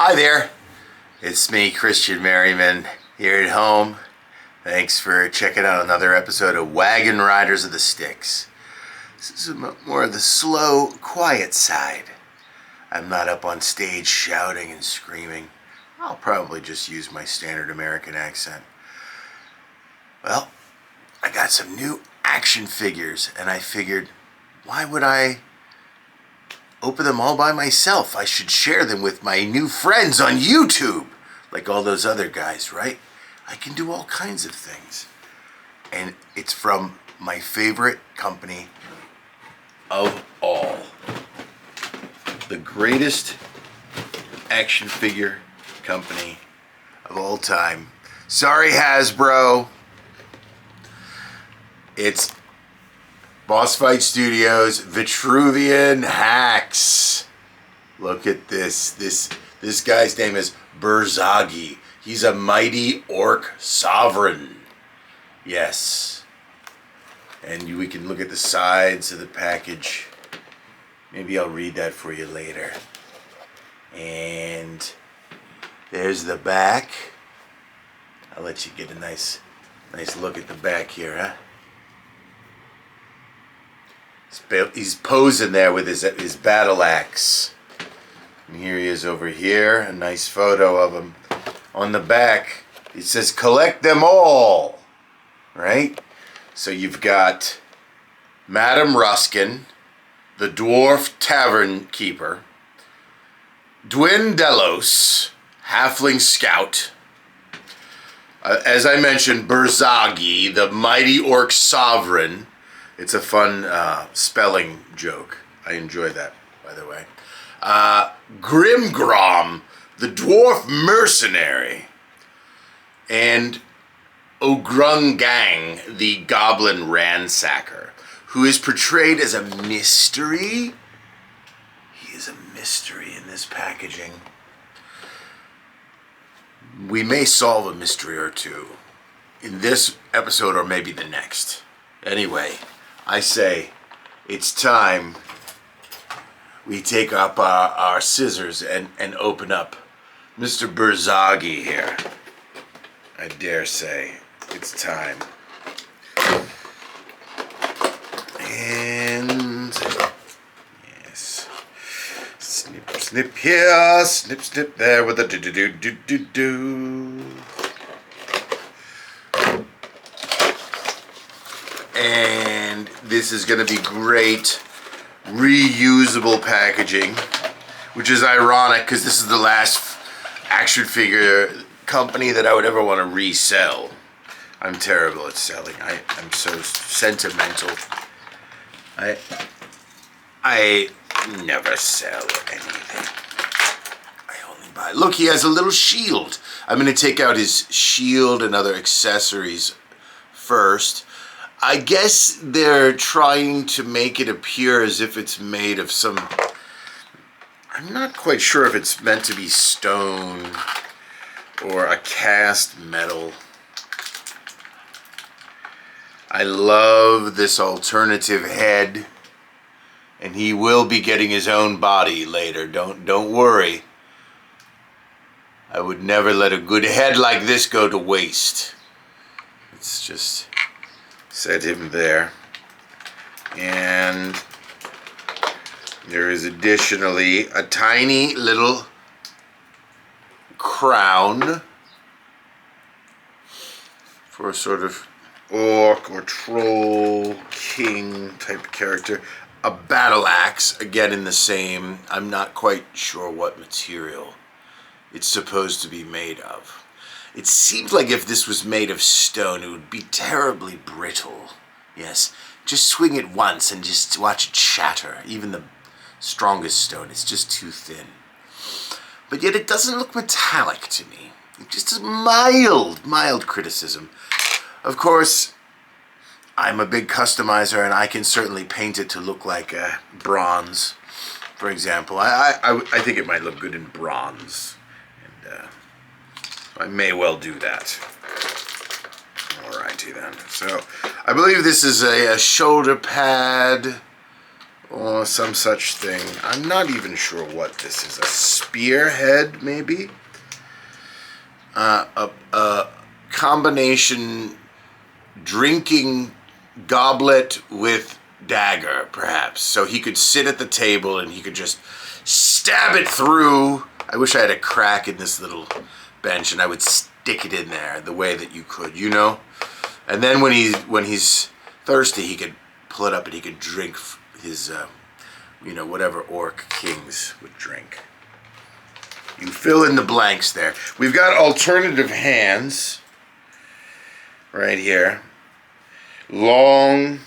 Hi there, it's me, Christian Merriman, here at home. Thanks for checking out another episode of Wagon Riders of the Sticks. This is more of the slow, quiet side. I'm not up on stage shouting and screaming. I'll probably just use my standard American accent. Well, I got some new action figures, and I figured, why would I open them all by myself? I should share them with my new friends on YouTube, like all those other guys, right? I can do all kinds of things. And it's from my favorite company of all. The greatest action figure company of all time. Sorry, Hasbro. It's Boss Fight Studios Vitruvian Hacks. Look at this. This guy's name is Bur'Zagi. He's a mighty orc Sovran. Yes. And we can look at the sides of the package. Maybe I'll read that for you later. And there's the back. I'll let you get a nice look at the back here, huh? He's posing there with his battle axe. And here he is over here. A nice photo of him. On the back, it says, collect them all. Right? So you've got Madame Ruskin, the Dwarf Tavern Keeper, Dwin Delos, Halfling Scout, as I mentioned, Bur'Zagi, the Mighty Orc Sovereign. It's a fun spelling joke. I enjoy that, by the way. Grimgrom, the Dwarf Mercenary, and Ogrungang, the Goblin Ransacker, who is portrayed as a mystery. He is a mystery in this packaging. We may solve a mystery or two in this episode or maybe the next. Anyway, I say it's time we take up our scissors and open up Mr. Bur'Zagi here. I dare say it's time. And yes, snip, snip here, snip, snip there with a do-do-do-do-do-do. And this is going to be great reusable packaging, which is ironic because this is the last action figure company that I would ever want to resell. I'm terrible at selling. I'm so sentimental. I never sell anything. I only buy. Look, he has a little shield. I'm going to take out his shield and other accessories first. I guess they're trying to make it appear as if it's made of some... I'm not quite sure if it's meant to be stone or a cast metal. I love this alternative head, and he will be getting his own body later. Don't worry. I would never let a good head like this go to waste. It's just set him there. And there is additionally a tiny little crown for a sort of orc or troll king type character. A battle axe, again in the same, I'm not quite sure what material it's supposed to be made of. It seems like if this was made of stone, it would be terribly brittle. Yes, just swing it once and just watch it shatter. Even the strongest stone, it's just too thin. But yet it doesn't look metallic to me. It just is mild criticism. Of course, I'm a big customizer, and I can certainly paint it to look like bronze, for example. I think it might look good in bronze. I may well do that. Alrighty then. So, I believe this is a shoulder pad or some such thing. I'm not even sure what this is. A spearhead, maybe? A combination drinking goblet with dagger, perhaps. So he could sit at the table and he could just stab it through. I wish I had a crack in this little bench and I would stick it in there the way that you could, you know? And then when he's thirsty, he could pull it up and he could drink his, whatever orc kings would drink. You fill in the blanks there. We've got alternative hands right here. Long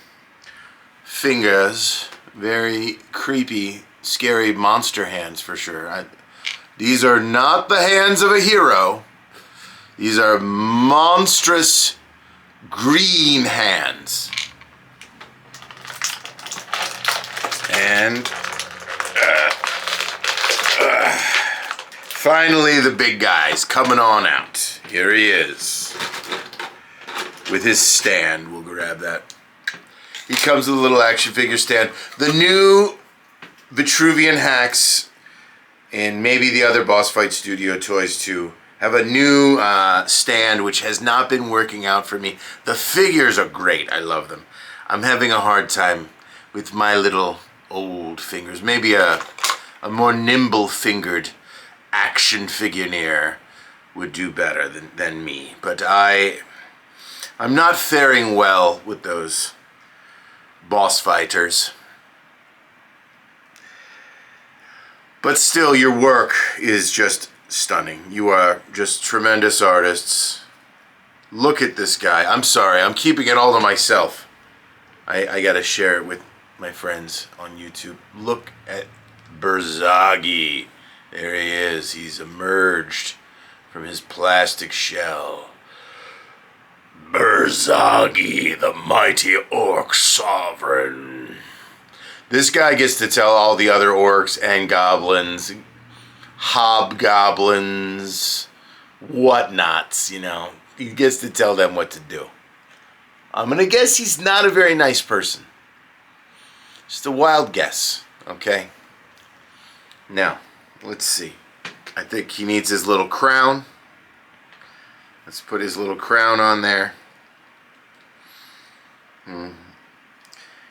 fingers, very creepy, scary monster hands for sure. These are not the hands of a hero. These are monstrous green hands. And finally the big guy's coming on out. Here he is. With his stand. We'll grab that. He comes with a little action figure stand. The new Vitruvian hacks and maybe the other Boss Fight Studio toys too have a new stand which has not been working out for me. The figures are great. I love them. I'm having a hard time with my little old fingers. Maybe a more nimble fingered action figureer would do better than me. But I'm not faring well with those boss fighters. But still, your work is just stunning. You are just tremendous artists. Look at this guy. I'm sorry, I'm keeping it all to myself. I gotta share it with my friends on YouTube. Look at Bur'Zagi. There he is. He's emerged from his plastic shell. Bur'Zagi, the mighty orc Sovran. This guy gets to tell all the other orcs and goblins, hobgoblins, whatnots, He gets to tell them what to do. I'm going to guess he's not a very nice person. Just a wild guess, okay? Now, let's see. I think he needs his little crown. Let's put his little crown on there.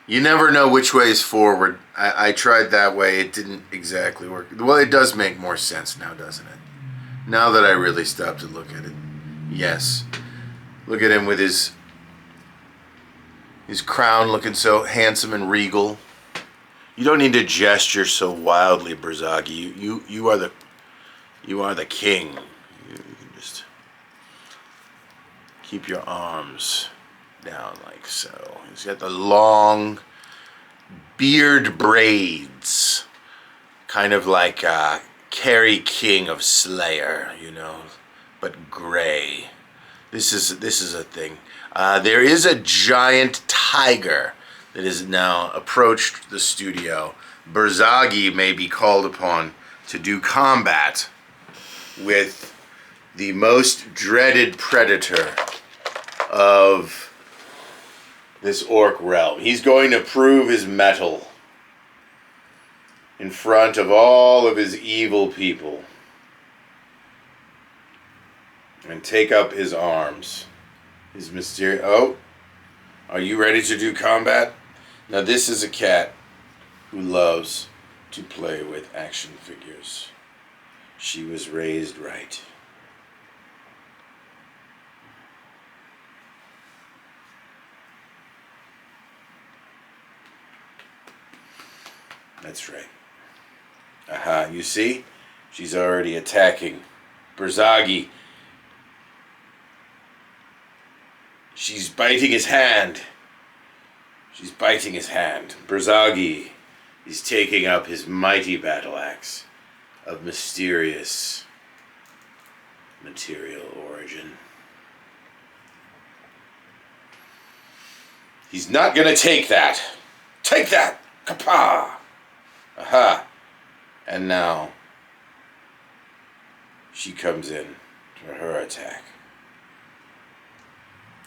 You never know which way is forward. I tried that way. It didn't exactly work. Well, it does make more sense now, doesn't it? Now that I really stopped to look at it. Yes. Look at him with his crown looking so handsome and regal. You don't need to gesture so wildly, Bur'Zagi. You are the king. You can just keep your arms down like so. He's got the long beard braids, kind of like Carrie King of Slayer, but gray. This is a thing. There is a giant tiger that has now approached the studio. Bur'Zagi may be called upon to do combat with the most dreaded predator of this orc realm. He's going to prove his mettle in front of all of his evil people and take up his arms. His mysterious... Oh, are you ready to do combat? Now this is a cat who loves to play with action figures. She was raised right. That's right. Aha, you see? She's already attacking. Bur'Zagi. She's biting his hand. She's biting his hand. Bur'Zagi is taking up his mighty battle axe of mysterious material origin. He's not gonna take that. Take that! Kapah! Aha! And now she comes in for her attack.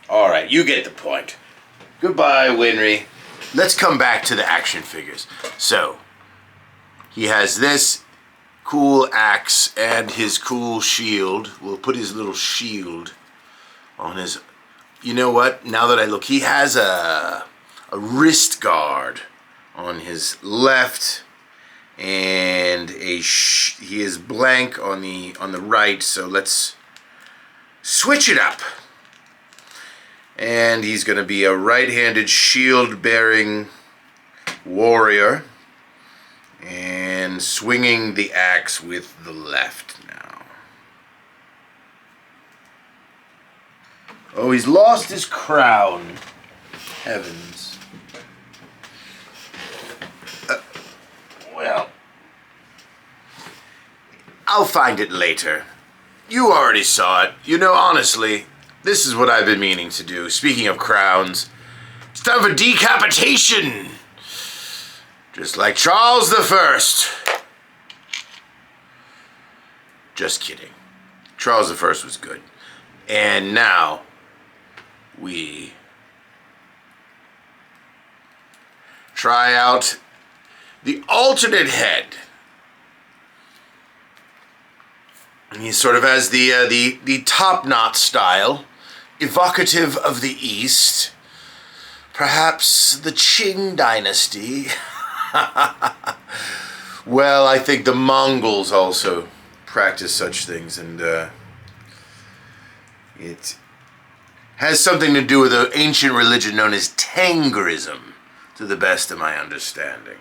Alright, you get the point. Goodbye, Winry. let's come back to the action figures. So, he has this cool axe and his cool shield. We'll put his little shield on his... You know what? Now that I look, he has a wrist guard on his left, and he is blank on the right. So let's switch it up. And he's going to be a right-handed shield-bearing warrior, and swinging the axe with the left now. Oh, he's lost his crown. Heavens. Well, I'll find it later. You already saw it. You know, honestly, this is what I've been meaning to do. Speaking of crowns, it's time for decapitation! Just like Charles the First. Just kidding. Charles the First was good. And now, we try out the alternate head. And he sort of has the top knot style, evocative of the East. Perhaps the Qing dynasty. Well, I think the Mongols also practice such things, and it has something to do with an ancient religion known as Tengrism, to the best of my understanding.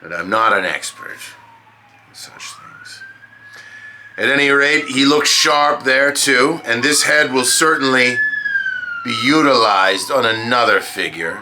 But I'm not an expert in such things. At any rate, he looks sharp there too, and this head will certainly be utilized on another figure.